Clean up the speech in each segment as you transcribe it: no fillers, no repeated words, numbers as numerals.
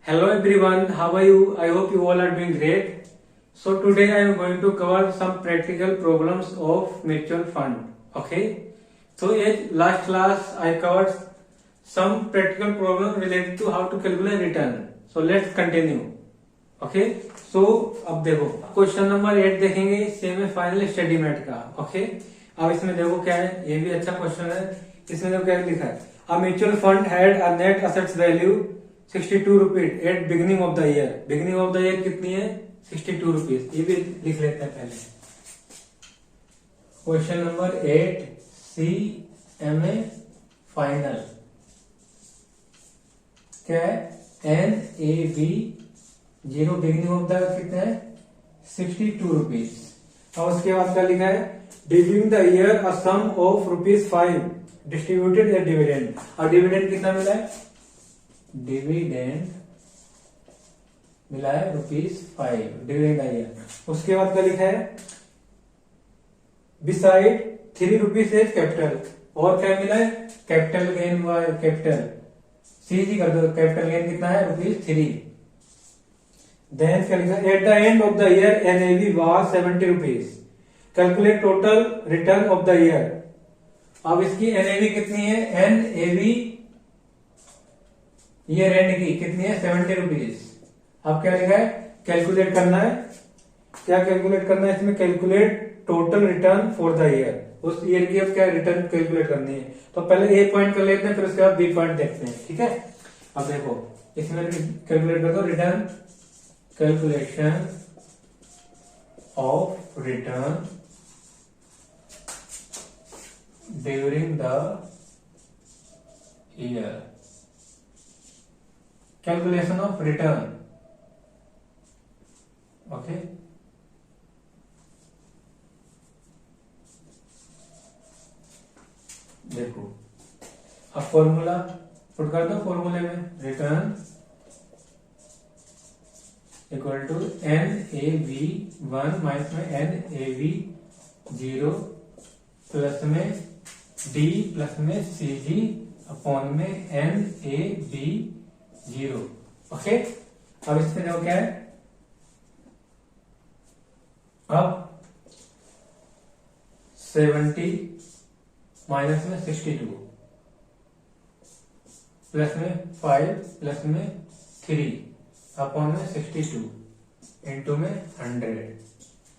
Hello everyone, how are you? I hope you all are doing great. So today I am going to cover some practical problems of mutual fund. Okay. So in last class I covered some practical problems related to how to calculate return. So let's continue. Okay so अब देखो question number 8 देखेंगे semi final study met का। Okay अब इसमें देखो क्या है, ये भी अच्छा क्वेश्चन है। इसमें देखो क्या लिखा है, a mutual fund had a net assets value 62 rupees at beginning of the year. Beginning of the year कितनी है? 62 रुपीज। ये भी लिख लेते हैं पहले। Question number 8 C M A final क्या है? N A B zero beginning of the कितना है? 62 रुपीज। और उसके बाद क्या लिखा है? During the year a sum of ₹5 distributed a dividend. और डिविडेंड कितना मिला है? डिविडेंड मिला है ₹5 ड्यूरिंग द ईयर। उसके बाद क्या लिखा है? Beside 3 rupees as capital. और क्या मिला है? कैपिटल गेन व कैपिटल सीधी कर दो। कैपिटल गेन कितना है? ₹3। Then क्या लिखा? At the end of the year, NAV was 70 rupees. Calculate total return of the year. अब इसकी NAV कितनी है? NAV ईयर एंड की कितनी है? 70 रुपीज। अब क्या लिखा है? कैलकुलेट करना है। क्या कैलकुलेट करना है इसमें? Calculate total return for the year. उस ईयर की अब क्या रिटर्न कैलकुलेट करनी है। तो पहले ए पॉइंट कर लेते हैं, फिर उसके बाद बी पॉइंट देखते हैं। ठीक है, अब देखो इसमें कैलकुलेट कर दो return. Calculation of return during the year. Calculation of return. Okay. देखो अब फॉर्मूला पुट कर दो। फॉर्मूले में return equal to NAV1 minus में NAV0 प्लस में D प्लस में CG अपॉन में NAV0। ओके, अब इसमें देखो क्या है? अब 70 माइनस में 62 प्लस में 5 प्लस में 3 अपॉन में 62 इंटू में 100।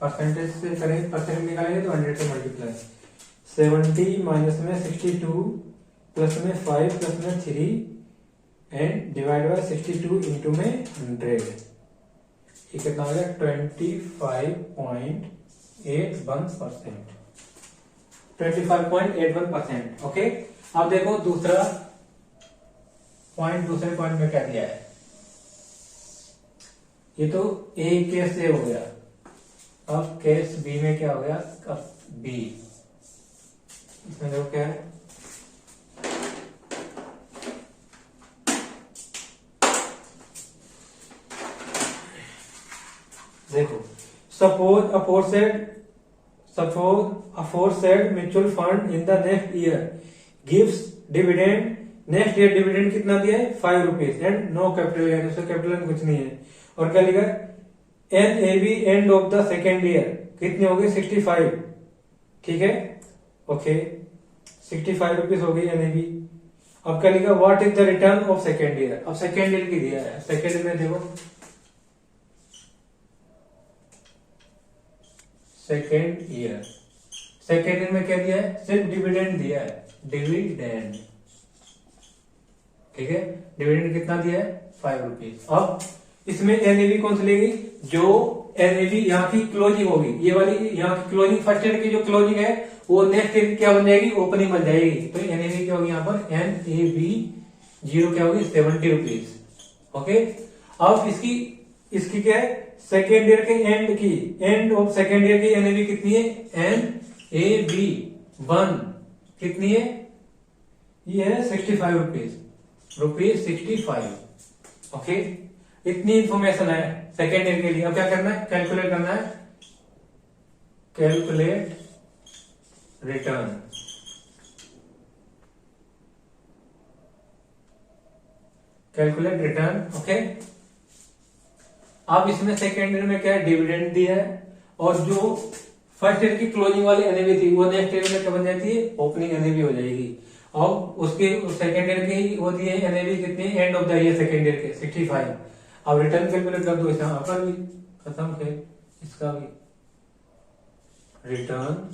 परसेंटेज से करें, परसेंट निकालेंगे तो 100 से मल्टीप्लाई। 70 माइनस में 62 प्लस में 5 प्लस में 3 एंड डिवाइड बाय 62 इंटू में 100। ये कितना हो गया? 25.81%। 25.81%। ओके, अब देखो दूसरा पॉइंट। दूसरे पॉइंट में क्या दिया है? ये तो ए केस ए हो गया। अब केस बी में क्या हो गया? अब बी इसमें देखो क्या है? देखो suppose aforesaid mutual fund in the next year gives dividend. Next year dividend कितना दिया है? 5 rupees and no capital gain. उसका कैपिटल गेन कुछ नहीं है। और क्या लिखा? NAV end of the second year कितनी हो गई? 65। ठीक है, ओके 65 रुपीज हो गई NAV। अब क्या लिखा? What is the return of second year. अब सेकेंड ईयर की दिया है। सेकेंड में देखो सेकेंड ईयर में क्या दिया है? सिर्फ डिविडेंड दिया है। डिविडेंड, ठीक है, डिविडेंड कितना दिया है? 5 रुपीज। अब इसमें NAV कौन सी लेगी? जो NAV यहाँ की क्लोजिंग होगी, ये वाली यहाँ की क्लोजिंग, फर्स्ट ईयर की जो क्लोजिंग है वो नेक्स्ट ईयर क्या बन जाएगी? ओपनिंग बन जाएगी। तो NAV क्या होगी यहाँ पर? NAV0 क्या होगी? 70 रुपीज। ओके, अब इसकी क्या है? सेकेंड ईयर के एंड की, एंड ऑफ सेकेंड ईयर की NAV कितनी है? NAV1 कितनी है? ये है 65 रुपीज। ₹65। ओके, इतनी इंफॉर्मेशन है सेकेंड ईयर के लिए। अब क्या करना है? कैलकुलेट करना है। Calculate return. Calculate return. Okay, अब इसमें सेकेंड ईयर में क्या है, डिविडेंड दिया है, और जो फर्स्ट ईयर की क्लोजिंग वाली एनएवी थी वो नेक्स्ट ईयर में क्या बन जाती है, ओपनिंग एनएवी हो जाएगी। और उसके सेकेंड ईयर की वो दी है एनएवी कितनी, and of the year second year के 65। अब रिटर्न कैलकुलेट कर दो, इसका आपका भी खत्म है, इसका भी return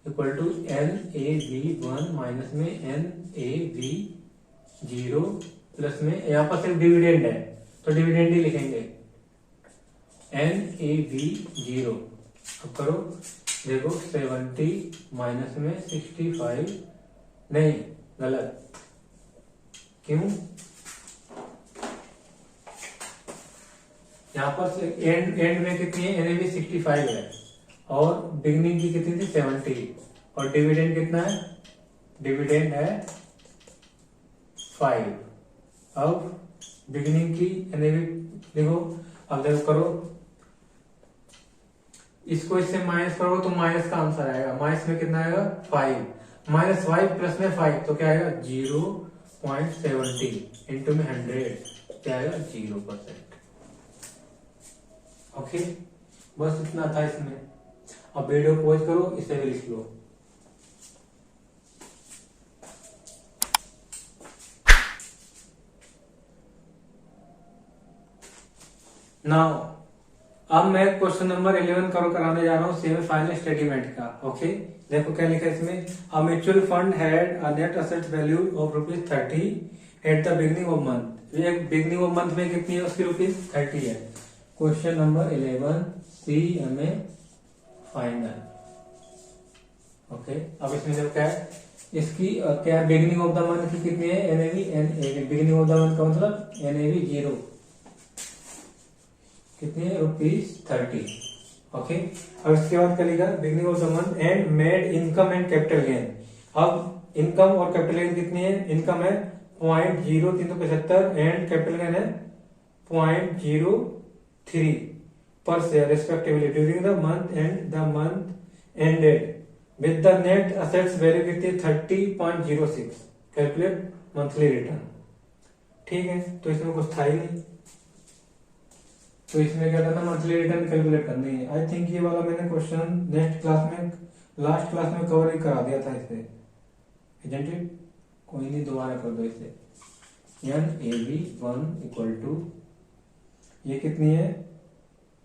equal to NAV1 minus में NAV0 प्लस में यहाँ पर सिर्फ डिविडेंड है तो डिविडेंड ही लिखेंगे NAV0। अब करो, देखो 70 माइनस में 65, नहीं गलत, क्यों, यहाँ पर एंड में कितनी है, NAV 65 है और बिगनिंग की कितनी थी 70, और डिविडेंड कितना है, डिविडेंड है 5। अब बिगनिंग की NAV देखो, अब देखो करो, इसको इससे माइनस करो तो माइनस का आंसर आएगा, माइनस में कितना आएगा 5, माइनस 5 प्लस में 5 तो क्या आएगा 0.70 इंटू में 100 क्या आएगा 0%। ओके, बस इतना था इसमें। अब वीडियो पॉज करो, इसे भी लिख लो। नाउ अब मैं क्वेश्चन नंबर 11 कराने जा रहा हूँ सेमीफाइनल स्टेटमेंट का। ओके, देखो क्या लिखा है इसमें, a mutual fund had a net asset value of ₹30 at the beginning of month. ये बिगनिंग ऑफ मंथ में कितनी है उसकी ₹30 है। Question number 11 CMA final. Okay, अब इसमें जब क्या है, इसकी क्या बिगनिंग ऑफ द मंथ की कितनी है, NAV beginning of the month का मतलब NAV0 कितनी है ₹30। ओके, अब इसके बाद क्या लिखा, beginning of the month and made income and capital gain. अब इनकम और कैपिटल गेन कितनी है, इनकम है 0.0375 एंड कैपिटल गेन है 0.03 पर share respectively during the month and the month ended with the net assets value कितनी है 30.06। Calculate monthly return. ठीक है, तो इसमें कुछ था ही नहीं, तो इसमें क्या करना, मंथली रिटर्न कैलकुलेट करनी है। आई थिंक ये वाला मैंने क्वेश्चन नेक्स्ट क्लास में, लास्ट क्लास में कवर ही करा दिया था इसे, इजंट इट? कोई नहीं, दोबारा कर दो इसे। NAV1 इक्वल टू, ये कितनी है,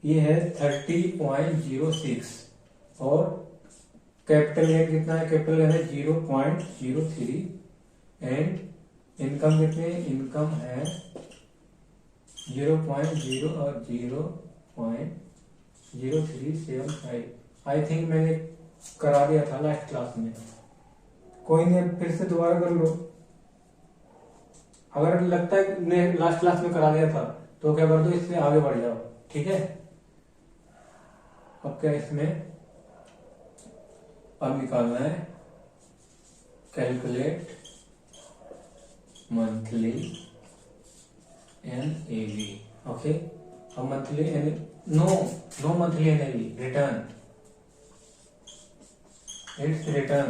ये है 30.06 और कैपिटल गेन कितना है, कैपिटल गेन है 0.03 एंड इनकम कितनी है, इनकम है 0.0 और 0.0375। आई थिंक मैंने करा दिया था लास्ट क्लास में, कोई नहीं, फिर से दोबारा कर लो। अगर लगता है मैं लास्ट क्लास में करा दिया था तो क्या कर दो, इससे आगे बढ़ जाओ। ठीक है, अब क्या इसमें अब निकालना है, कैलकुलेट मंथली NAV। ओके, अब monthly no monthly NAV, return, it's return.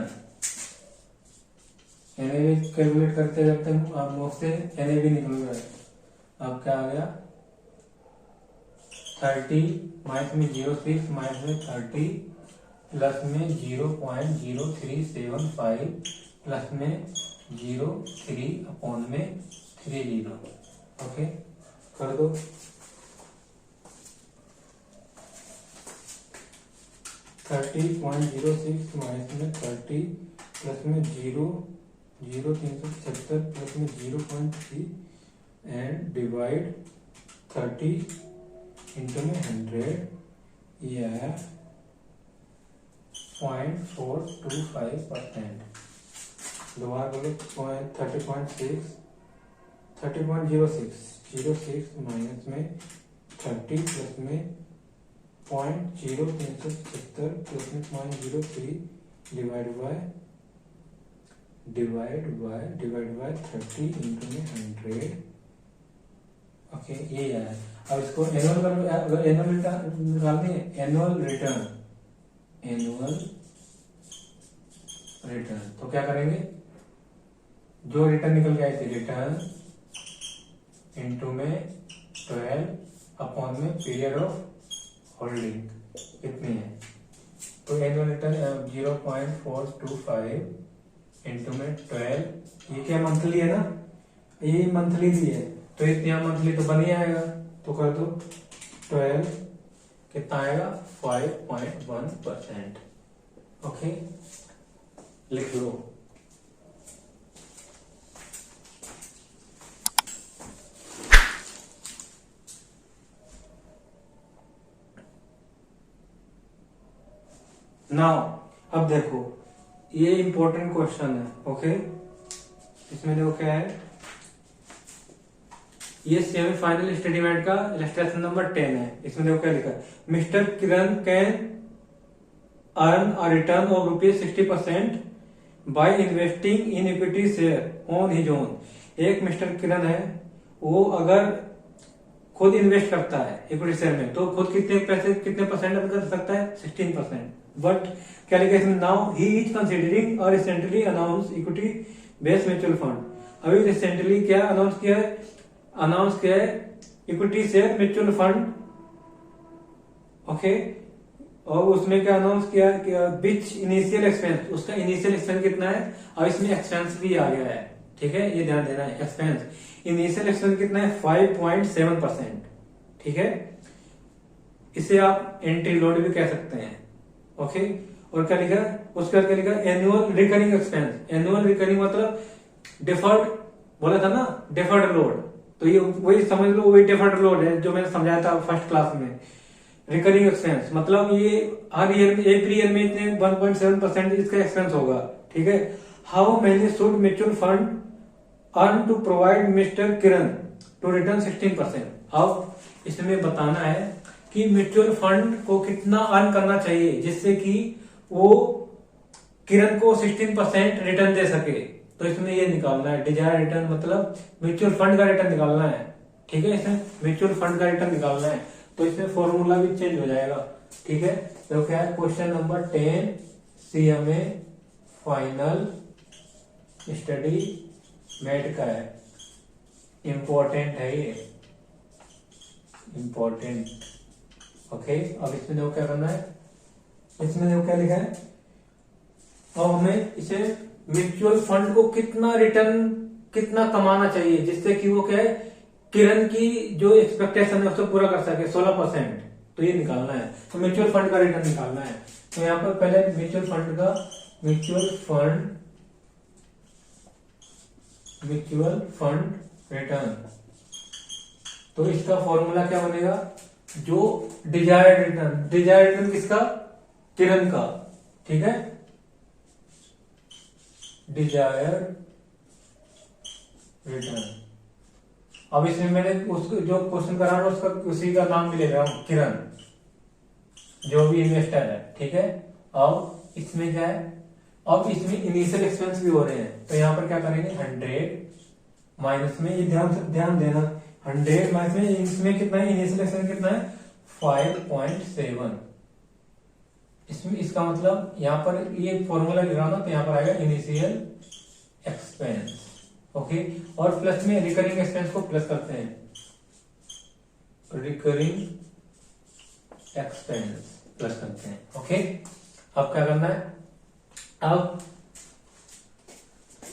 NAV calculate करते करते आप मुंह से NAV निकल रहा है। अब क्या आ गया 30 माइनस में 06 माइनस में 30 प्लस में 0.0375 प्लस में 03 अपॉन में 30। ओके, कर दो। $30.06 माइनस में 30 प्लस में 0.0375 प्लस में 0.3 एंड डिवाइड 30 इंटू में 100, ये है 0.425%। दोबारा बोलो, 30.06 माइनस में 30 प्लस में 0.0375 प्लस में 0.03 डिवाइड बाय 30 इंटू में 100। ओके, ये है। अब इसको एनुअल कर लो, अगर एनुअल निकालनी है, एनुअल रिटर्न तो क्या करेंगे, जो रिटर्न निकल के आई थी, रिटर्न इंटू में 12 अपॉन में पीरियड ऑफ होल्डिंग कितनी है, तो एनुअल रिटर्न 0.425 इंटू में 12, ये क्या मंथली है ना, ये मंथली दी है तो इतना मंथली तो बन ही आएगा, तो कर दो 12 कितना आएगा 5.1%। ओके लिख लो। नाउ अब देखो ये इंपॉर्टेंट क्वेश्चन है। ओके इसमें देखो क्या है, ये सेमीफाइनल स्टेटमेंट का इलस्ट्रेशन नंबर 10 है। इसमें देखो क्या लिखा है, mister Kiran can earn a return of ₹60% by investing in equity share on his own. एक मिस्टर किरण है, वो अगर खुद इन्वेस्ट करता है इक्विटी शेयर में तो खुद कितने परसेंट अर्न कर सकता है, 16%। बट क्या लिखा है, नाउ ही इज कंसिडरिंग और recently announce equity based mutual fund. अभी रिसेंटली क्या अनाउंस किया है equity share mutual fund. Okay और उसमें क्या अनाउंस किया विच इनिशियल एक्सपेंस, उसका इनिशियल एक्सपेंस कितना है, अब इसमें एक्सपेंस भी आ गया है। ठीक है ये ध्यान देना है, एक्सपेंस इनिशियल एक्सपेंस कितना है 5.7%। ठीक है इसे आप एंट्री लोड भी कह सकते हैं। ओके और क्या लिखा, उसके बाद क्या लिखा, annual recurring expense. Annual recurring मतलब डिफर्ड, बोला था ना डिफर्ड लोड, तो ये वही समझ लो, वही डिफर्ड लोड है जो मैंने समझाया था फर्स्ट क्लास में। रिकरिंग एक्सपेंस मतलब ये हर ईयर में एवरी ईयर में इतने 1.7% इसका एक्सपेंस होगा। ठीक है how many should mutual fund earn to provide mister Kiran to return 16%। अब इसमें बताना है कि म्यूचुअल फंड को कितना अर्न करना चाहिए जिससे कि वो किरण को 16% रिटर्न दे सके। तो इसमें ये निकालना है डिजायर रिटर्न, मतलब म्यूचुअल फंड का रिटर्न निकालना है। ठीक है इसमें म्यूचुअल फंड का रिटर्न निकालना है, तो इसमें फॉर्मूला भी चेंज हो जाएगा। ठीक है तो क्या है, question number 10 CMA final study made का है, इंपॉर्टेंट है ये, इंपॉर्टेंट। ओके अब इसमें देखो क्या करना है, इसमें देखो क्या लिखा है, अब हमें इसे म्यूचुअल फंड को कितना रिटर्न कितना कमाना चाहिए जिससे कि वो क्या है किरण की जो एक्सपेक्टेशन है उसको पूरा कर सके 16%, तो ये निकालना है। तो म्यूचुअल फंड का रिटर्न निकालना है, तो यहाँ पर पहले म्यूचुअल फंड रिटर्न, तो इसका फॉर्मूला क्या बनेगा, जो डिजायर्ड रिटर्न किसका, किरण का। ठीक है डिजायर्ड रिटर्न। अब इसमें मैंने उसको जो क्वेश्चन करा है उसका उसी का नाम भी ले रहा हूं, किरण जो भी इन्वेस्टर है। ठीक है अब इसमें क्या है, अब इसमें इनिशियल एक्सपेंस भी हो रहे हैं, तो यहां पर क्या करेंगे 100 माइनस में, ये ध्यान देना 100 माइनस में इसमें कितना है, इनिशियल एक्सपेंस कितना है 5.7। इसमें इसका मतलब यहाँ पर ये फॉर्मूला लिख रहा हूं ना, तो यहाँ पर आएगा इनिशियल एक्सपेंस। ओके और प्लस में रिकरिंग एक्सपेंस को प्लस करते हैं, रिकरिंग एक्सपेंस प्लस करते हैं। ओके अब क्या करना है, अब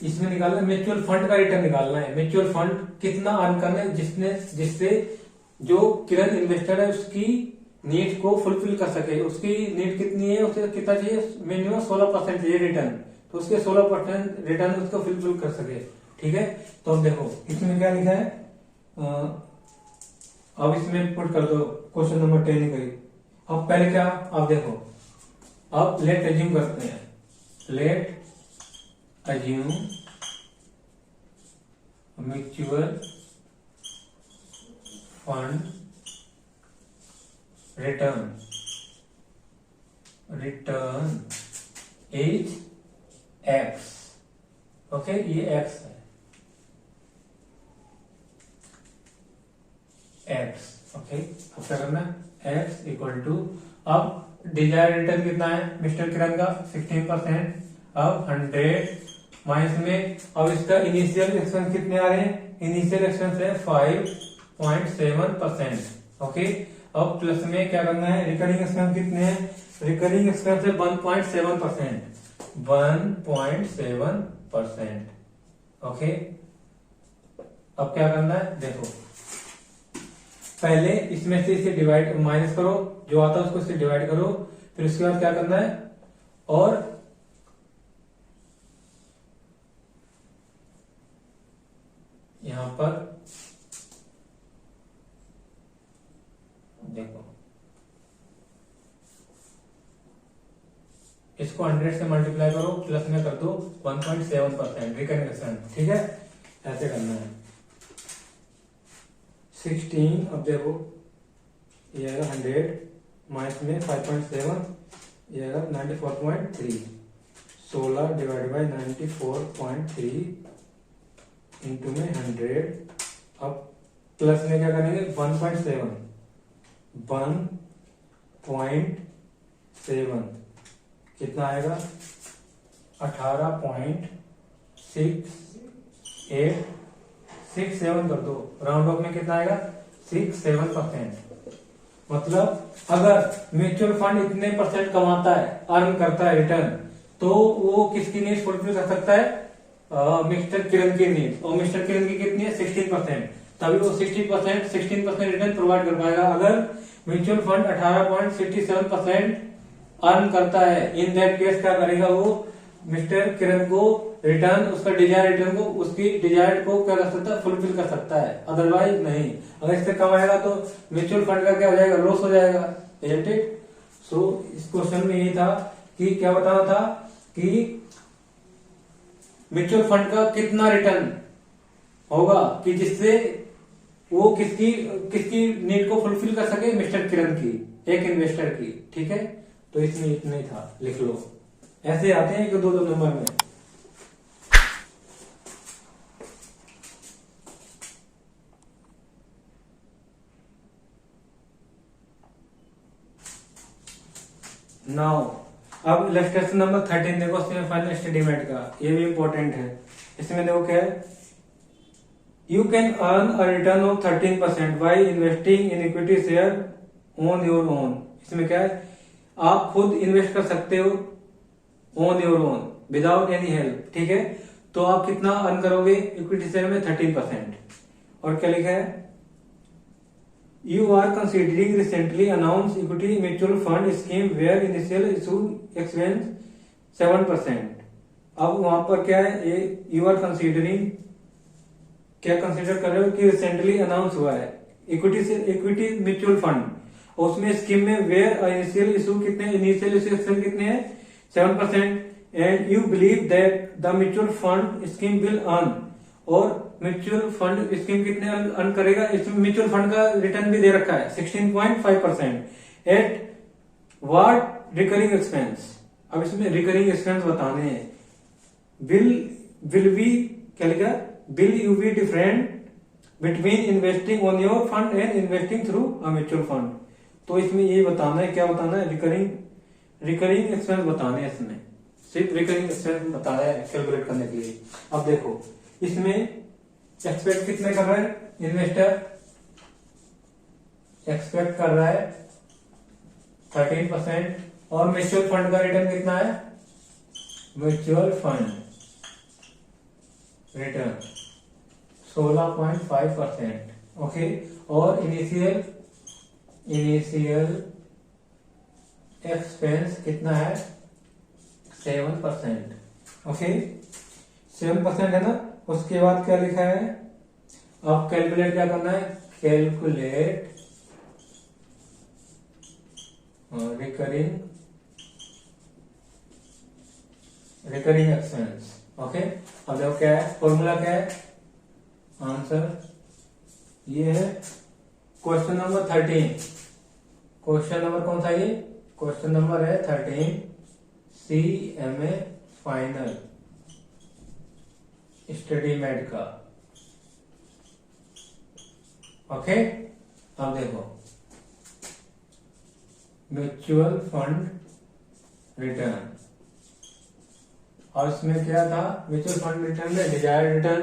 इसमें निकालना म्यूचुअल फंड का रिटर्न निकालना है। म्यूचुअल फंड कितना अर्न करना है जिससे जो किरण इन्वेस्टर है उसकी नीड को फुलफिल कर सके। उसकी नीड कितनी है, उसे कितना चाहिए, मिनिमम 16% चाहिए रिटर्न, तो उसके 16% रिटर्न उसको फुलफिल कर सके। ठीक है तो अब देखो इसमें क्या लिखा है, अब इसमें पुट कर दो क्वेश्चन नंबर 10 करी। अब पहले क्या, अब देखो अब लेट अज्यूम करते हैं, late assume mutual fund return is x। Okay ये x है, x। ओके अब क्या करना है, x इक्वल टू, अब डिजायर रिटर्न कितना है मिस्टर किरण का 16%, अब 100 माइनस में, अब इसका इनिशियल एक्सपेंस कितने आ रहे हैं, इनिशियल एक्सपेंस है 5.7%। ओके, अब प्लस में क्या करना है, रिकरिंग एक्सपेंस कितने हैं, रिकरिंग एक्सपेंस है 1.7%, 1.7%। ओके, अब क्या करना है, देखो पहले इसमें से इसे डिवाइड माइनस करो, जो आता है उसको इससे डिवाइड करो, फिर उसके बाद क्या करना है, और यहां पर देखो इसको 100 से मल्टीप्लाई करो, प्लस में कर दो 1.7% रिकरिंग एक्सपेंस, ठीक है, ऐसे करना है। 16, अब देखो ये आएगा 100 माइनस में 5.7, ये आएगा 94.3, 16 डिवाइड बाई 94.3 इंटू में 100। अब प्लस में क्या करेंगे 1.7 कितना आएगा 18.6867 कर दो, राउंड ऑफ में कितना आएगा 67%। मतलब अगर म्यूचुअल फंड इतने परसेंट कमाता है, अर्न करता है रिटर्न, तो वो किसकी नीड फुलफिल कर सकता है, मिस्टर किरण की नीड, और मिस्टर किरण की कितनी है 16%, तभी वो 16% रिटर्न प्रोवाइड कर पाएगा। अगर म्यूचुअल फंड 18.67% अर्न करता है, इन दैट केस क्या करेगा वो, मिस्टर किरण को रिटर्न, उसका डिजायर रिटर्न को, उसकी डिजायर को क्या कर सकता है, फुलफिल कर सकता है, अदरवाइज नहीं। अगर इससे कम आएगा तो म्यूचुअल फंड का क्या हो जाएगा, लॉस हो जाएगा, इजंट इट। सो इस क्वेश्चन में ये था कि क्या बताना था कि म्यूचुअल फंड का कितना रिटर्न होगा कि जिससे वो किसकी किसकी नीड को फुलफिल कर सके, मिस्टर किरण की, एक इन्वेस्टर की, ठीक है। तो इसमें इतना ही था, लिख लो, ऐसे आते हैं कि दो नंबर में। नाउ अब इलस्ट्रेशन नंबर 13 देखो, इसमें फाइनल स्टेटमेंट का, ये भी इंपॉर्टेंट है। इसमें देखो क्या है, you can earn a return of 13% by investing in equity share on your own. इसमें क्या है, आप खुद इन्वेस्ट कर सकते हो on your own without any help, ठीक है। तो आप कितना अर्न करोगे इक्विटी शेयर में 13%। और क्या लिखा है, you are considering recently announce equity mutual fund scheme where initial issue expense 7%। अब वहां पर क्या है, ये यू आर कंसिडरिंग, क्या कंसिडर कर रहे हो कि रिसेंटली अनाउंस हुआ है इक्विटी म्यूचुअल फंड, उसमें स्कीम में वेयर इनिशियल इशू कितने, इनिशियल इशू एक्सपेंस कितने हैं 7%, and you believe that the mutual fund scheme will earn, और म्यूचुअल फंड स्कीम कितने अर्न करेगा, इसमें म्यूचुअल फंड का रिटर्न भी दे रखा है 16.5% एट व्हाट रिकरिंग एक्सपेंस। अब इसमें रिकरिंग एक्सपेंस बताने हैं, विल बी क्या लिखा, will you be different between investing on your fund and investing through a mutual fund. तो इसमें ये बताना है, क्या बताना है, रिकरिंग एक्सपेंस बताने हैं, इसमें सिर्फ रिकरिंग एक्सपेंस बताया है कैलकुलेट करने के लिए। अब देखो इसमें एक्सपेक्ट कितने कर रहा है, इन्वेस्टर एक्सपेक्ट कर रहा है 13%, और म्यूचुअल फंड का रिटर्न कितना है, म्यूचुअल फंड रिटर्न 16.5%, ओके। और इनिशियल एक्सपेंस कितना है 7%, ओके 7% है ना। उसके बाद क्या लिखा है, अब कैलकुलेट क्या करना है, कैलकुलेट रिकरिंग एक्सपेंस, ओके। अब देखो क्या है, फॉर्मूला क्या है, आंसर ये है क्वेश्चन नंबर 13। क्वेश्चन नंबर कौन सा, ये क्वेश्चन नंबर है 13, CMA फाइनल स्टडी मेड का, ओके। अब देखो म्यूचुअल फंड रिटर्न, और इसमें क्या था, म्यूचुअल फंड रिटर्न में डिजायर्ड रिटर्न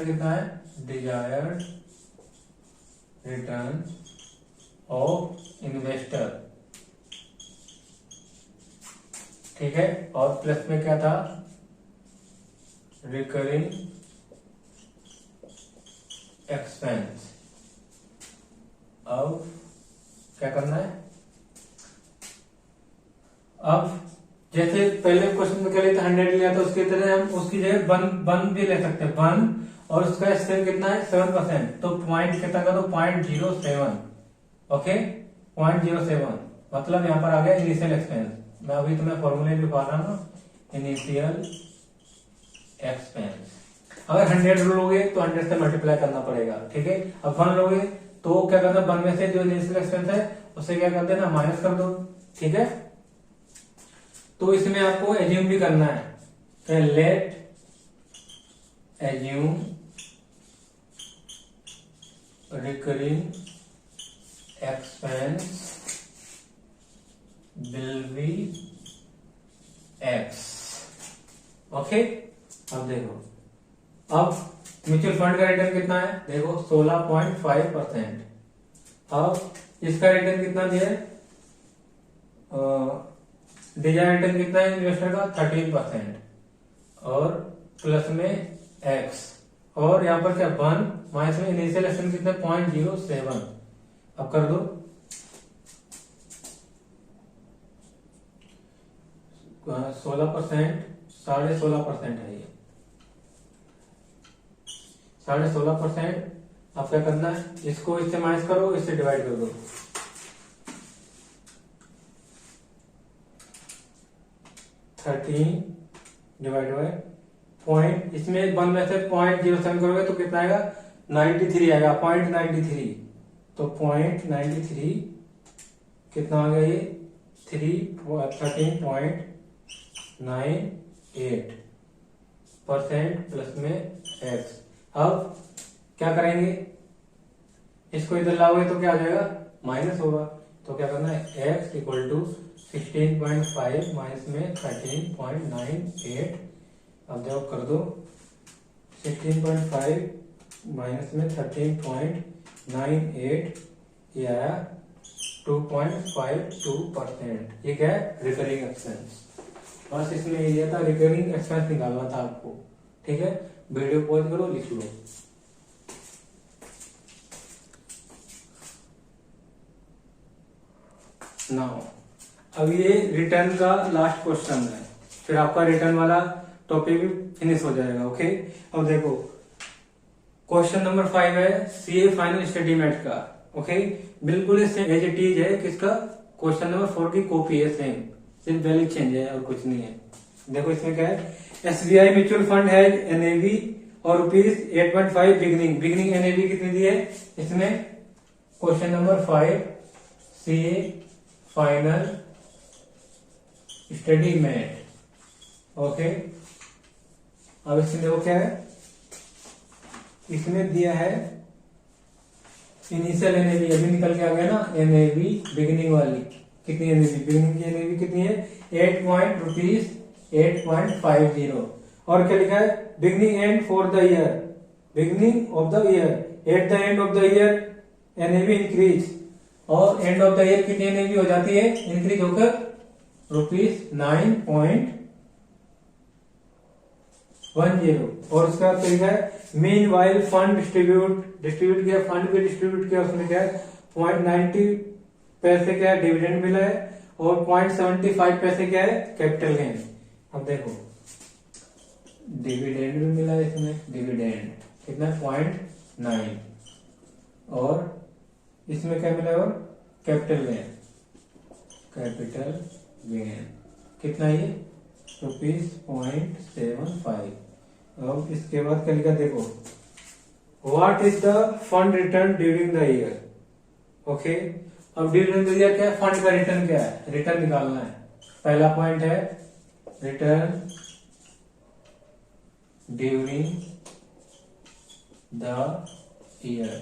कितना है, डिजायर्ड रिटर्न ऑफ इन्वेस्टर, ठीक है। और प्लस में क्या था, रिकरिंग एक्सपेंस। अब क्या करना है, अब जैसे पहले क्वेश्चन में क्या लिया था 100 लिया था, उसकी तरह हम उसकी जगह वन भी ले सकते हैं, वन, और उसका स्केल कितना है 7%, तो पॉइंट कितना का, तो 0.07, ओके 0.07, मतलब यहाँ पर आ गया इनिशियल एक्सपेंस। मैं अभी तुम्हें फॉर्मूले लिखवा रहा हूँ, इनिशियल एक्सपेंस। अगर 100 लोगे तो 100 से मल्टीप्लाई करना पड़ेगा, ठीक है। अब 1 लोगे तो क्या करना, 1 में से जो इनिशियल एक्सपेंस है उससे क्या कर देना, माइनस कर दो, ठीक है। तो इसमें आपको एज्यूम भी करना है, late assume recurring expense will be x, okay. अब देखो, अब म्यूचुअल फंड का रिटर्न कितना है, देखो 16.5%। अब इसका रिटर्न कितना दिया है, डिजायर रिटर्न कितना है इन्वेस्टर का, 13%, और प्लस में x, और यहाँ पर क्या 1 माइनस में इनिशियल एक्सपेंस कितना 0.07। अब कर दो, 16%, 16.5% है ये, 16.5%। अब क्या करना है, इसको इससे माइनस करो, इससे डिवाइड कर दो, 13 डिवाइड बाय पॉइंट, इसमें 1 में से 0.07 करोगे तो कितना आएगा, 93 आएगा, 0.93, तो 0.93 कितना आ गया ये, 13.98% प्लस में x। अब क्या करेंगे, इसको इधर लाओगे तो क्या आ जाएगा, माइनस होगा, तो क्या करना है, x इक्वल टू 16.5 माइनस में 13.98। अब जब कर दो, 16.5 माइनस में 13.98, ये आया 2.52%। ये क्या है, रिकरिंग एक्सपेंस। बस इसमें ये था, रिकरिंग एक्सपेंस निकालना था आपको, ठीक है। वीडियो पॉज करो, लिख लो। नाउ अब ये रिटर्न का लास्ट क्वेश्चन है, फिर आपका रिटर्न वाला टॉपिक भी फिनिश हो जाएगा, ओके। अब देखो, क्वेश्चन नंबर 5 है सीए फाइनल स्टेटमेंट का, ओके। बिल्कुल एज इट इज है, किसका, क्वेश्चन नंबर 4 की कॉपी है, सेम, सिर्फ वैल्यू चेंज है और कुछ नहीं है। देखो इसमें क्या है, एसबीआई म्यूचुअल फंड है एनएवी और ₹8.5 बिगनिंग एनएवी कितनी दी है इसमें, question number 5 CA final statement, okay. अब इसमें देखो क्या है, इसमें दिया है इनिशियल एनएवी, अभी निकल के आ गया ना, एनएवी बिगिनिंग वाली, कितनी एनएवी, बिगिनिंग की एनएवी कितनी है, ₹8.50, और क्या लिखा है, beginning and for the year, beginning of the year, at the end of the year NAV increase, और एंड ऑफ द ईयर कितनी एनएवी हो जाती है, इंक्रीज होकर ₹9.10, और उसका क्या लिखा है, मीन वाइल फंड डिस्ट्रीब्यूट किया, फंड भी डिस्ट्रीब्यूट किया, उसमें क्या है 0.90 पैसे क्या है डिविडेंड मिला है, और 0.75 पैसे क्या है कैपिटल गेन। अब देखो डिविडेंड भी मिला है इसमें, डिविडेंड कितना 0.9, और इसमें क्या मिला है, और कैपिटल गेन कितना ये ₹0.75। अब इसके बाद क्या लिखा, देखो what is the fund return during the year, okay. अब ड्यूरिंग द ईयर क्या है, फंड का रिटर्न क्या है, रिटर्न निकालना है। पहला पॉइंट है रिटर्न ड्यूरिंग द ईयर,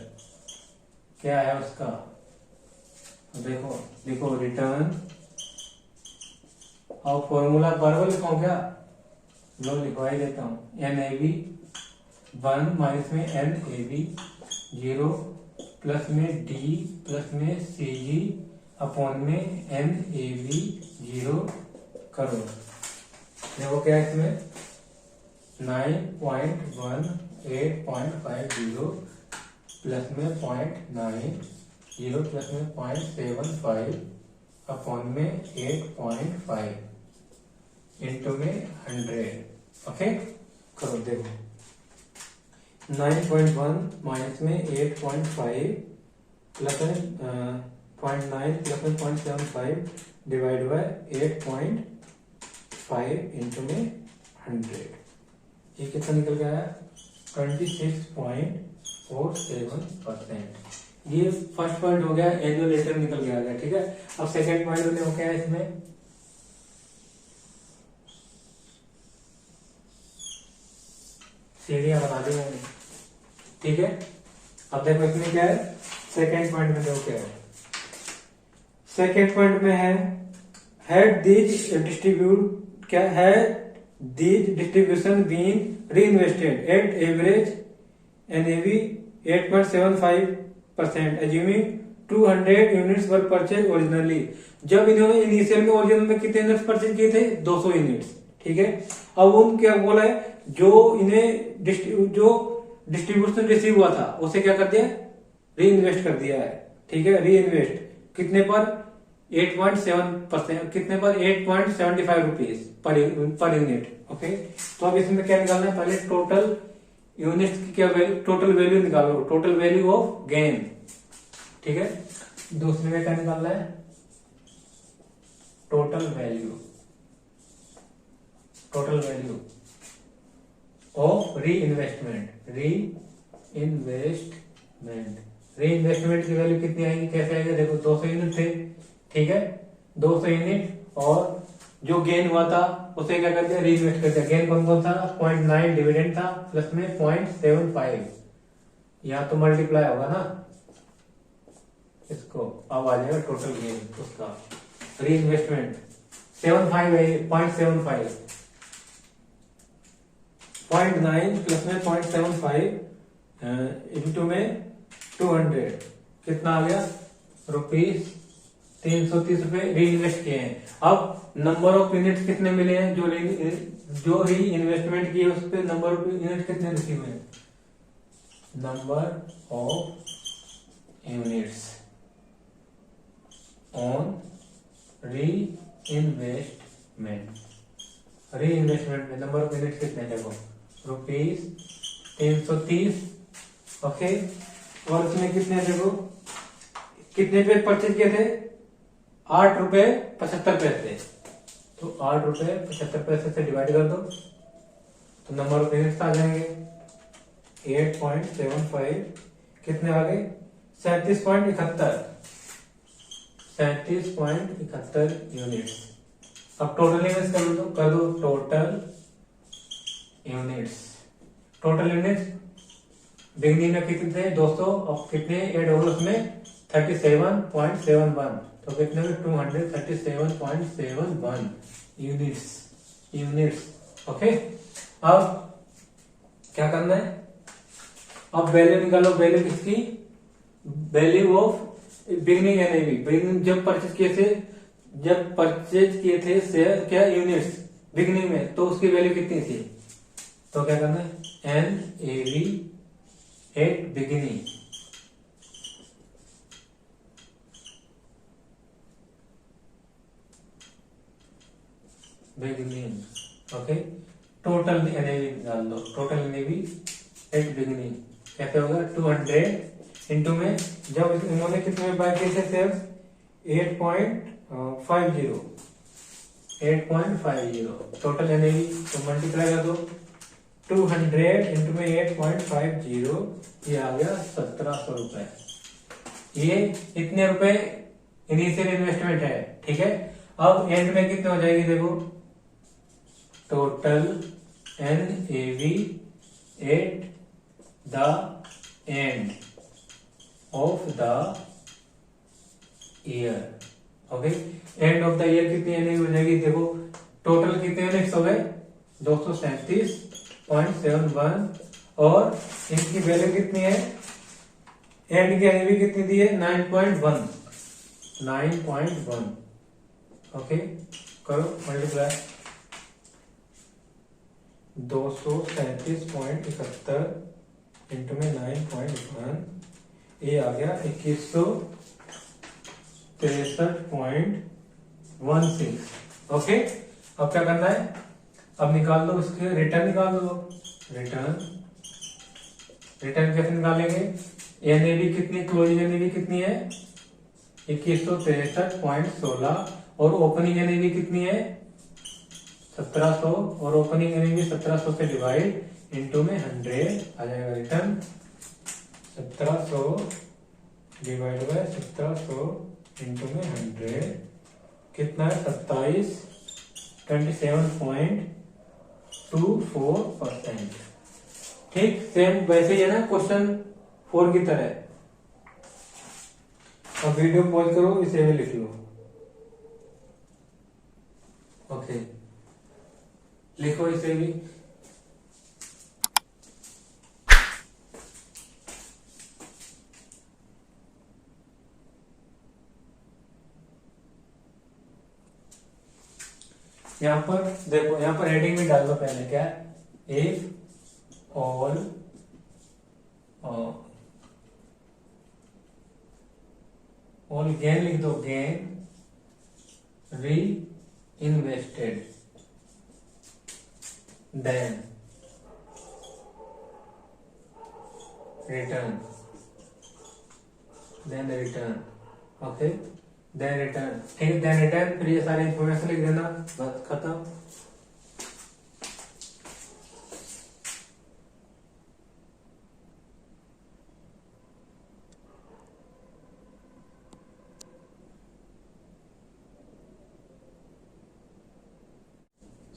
क्या है उसका, देखो देखो रिटर्न, और फॉर्मूला बराबर लिखाऊं क्या, लो लिखवा ही देता हूं, NAV 1 माइनस में NAV 0 प्लस में डी प्लस में सी जी अपॉन में एन ए वी 0 करोड़। देखो क्या है इसमें 9.18.50 प्लस में 0.90 प्लस में 0.75 अपॉन में 8.5 इंटू में 100। ओके करो देखो 9.1 माइनस में 8.5 प्लस में 0.9 प्लस में 0.75 डिवाइड बाय 8.5 इंटू में 100। ये कितना निकल गया है 26.47%। ये फर्स्ट पॉइंट हो गया, एनुअल रिटर्न निकल गया। ठीक है, अब सेकंड पॉइंट में क्या है इसमें सीढ़ियां बना दी मैंने। ठीक है, अब देखो इसमें क्या है सेकंड पॉइंट में देखो क्या है। सेकंड पॉइंट में है these distribution being reinvested at average NAV 8.75% assuming 200 units were purchased originally। जब इन्होंने इनिशियल में ओरिजिनल में कितने यूनिट्स परचेज किए थे 200 यूनिट्स। ठीक है, अब उन क्या बोला है जो डिस्ट्रीब्यूशन रिसीव हुआ था उसे क्या कर दिया री इन्वेस्ट कर दिया है। ठीक है, री इन्वेस्ट कितने पर 8.7% कितने पर 8.75 रुपीज पर यूनिट। ओके, तो अब इसमें क्या निकालना है पहले टोटल यूनिट्स की क्या वैल्यू, टोटल वैल्यू निकालो, टोटल वैल्यू ऑफ गेन। ठीक है, दूसरे में क्या निकालना है टोटल वैल्यू ऑफ री इन्वेस्टमेंट की वैल्यू कितनी आएगी, कैसे आएगी देखो 200 यूनिट थे। ठीक है, 200 यूनिट और जो गेन हुआ था उसे क्या कर दिया री इन्वेस्ट कर दिया। गेन कौन कौन था 0.9 डिविडेंड था प्लस में 0.75 यहां तो मल्टीप्लाई होगा ना इसको, अब आ जाएगा टोटल गेन उसका री इन्वेस्टमेंट 75 है 0.75 0.9 प्लस में 0.75 इंटू में 200 कितना आ गया ₹330 री इन्वेस्ट किए हैं। अब नंबर ऑफ यूनिट्स कितने मिले हैं जो री इन्वेस्टमेंट किए उस पर नंबर ऑफ यूनिट कितने रिसीव हुए, नंबर ऑफ यूनिट्स ऑन री इन्वेस्टमेंट में नंबर ऑफ यूनिट्स कितने देखो ₹330। ओके, और इसमें कितने देखो कितने पे परचेज किए थे ₹8.75। तो ₹8.75 से डिवाइड कर दो तो नंबर ऑफ यूनिट्स आ जाएंगे 8.75 कितने आ गए 37.71 यूनिट्स। अब टोटल यूनिट्स कर दो टोटल यूनिट्स बिगनिंग में कितने थे 200 और कितने ऐड हो गए उसमें 37.71 तो कितने 237.71 यूनिट्स। ओके, अब क्या करना है अब वैल्यू निकालो, वैल्यू किसकी value of beginning NAV. Beginning जब परचेज किए थे शेयर क्या यूनिट्स बिगनिंग में तो उसकी वैल्यू कितनी थी, तो क्या करना है NAV at beginning okay, total NAV डाल दो, टोटल एनएवी एट बिगिनिंग कैसे होगा 200 इंटू में जब इन्होंने कितने में बाय किए थे शेयर 8.50 टोटल एनएवी तो मल्टीप्लाई कर दो 200 इंटू में 8.50 ये आ गया 1700 रुपए। ये इतने रुपए इनिशियल इन्वेस्टमेंट है। ठीक है, अब एंड में कितने हो जाएगी देखो total NAV at the end of the year. Okay, and of the year कितनी एनएवी हो जाएगी देखो टोटल कितने यूनिट्स हो गए 237.71 और इनकी वैल्यू कितनी है एंड की एनएवी कितनी दी है 9.1 9.1 ओके करो मल्टीप्लाई 237.71 इंटू में 9.1 ये आ गया 2163.16 ओके। अब क्या करना है, अब निकाल दो उसके रिटर्न निकाल दो। रिटर्न कैसे निकालेंगे, एनएवी कितनी, क्लोजिंग एनएवी कितनी है 2163.16 और ओपनिंग एनएवी कितनी है 1700 और ओपनिंग एनएवी 1700 से डिवाइड इनटू में 100 आ जाएगा। रिटर्न 1700 डिवाइड बाय 1700 इनटू में 100 कितना है 27.24%। ठीक सेम वैसे ही है ना क्वेश्चन 4 की तरह। अब वीडियो पॉज करो, इसे भी लिख लो। ओके लिखो इसे भी। यहां पर देखो, यहां पर हेडिंग भी डाल दो पहले, क्या इफ ऑल गेन लिख दो, gain reinvested then return okay then return. ठीक है देन रिटर्न, फिर ये सारी इंफॉर्मेशन लिख देना, बस खत्म।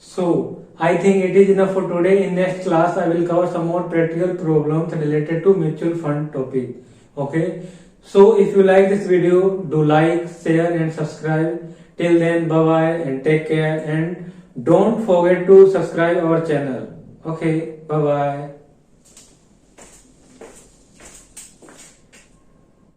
So, I think it is enough for today. In next class, I will cover some more practical problems related to mutual fund topic. Okay. So, if you like this video, do like, share and subscribe. Till then, bye bye and take care. And don't forget to subscribe our channel. Okay. Bye bye.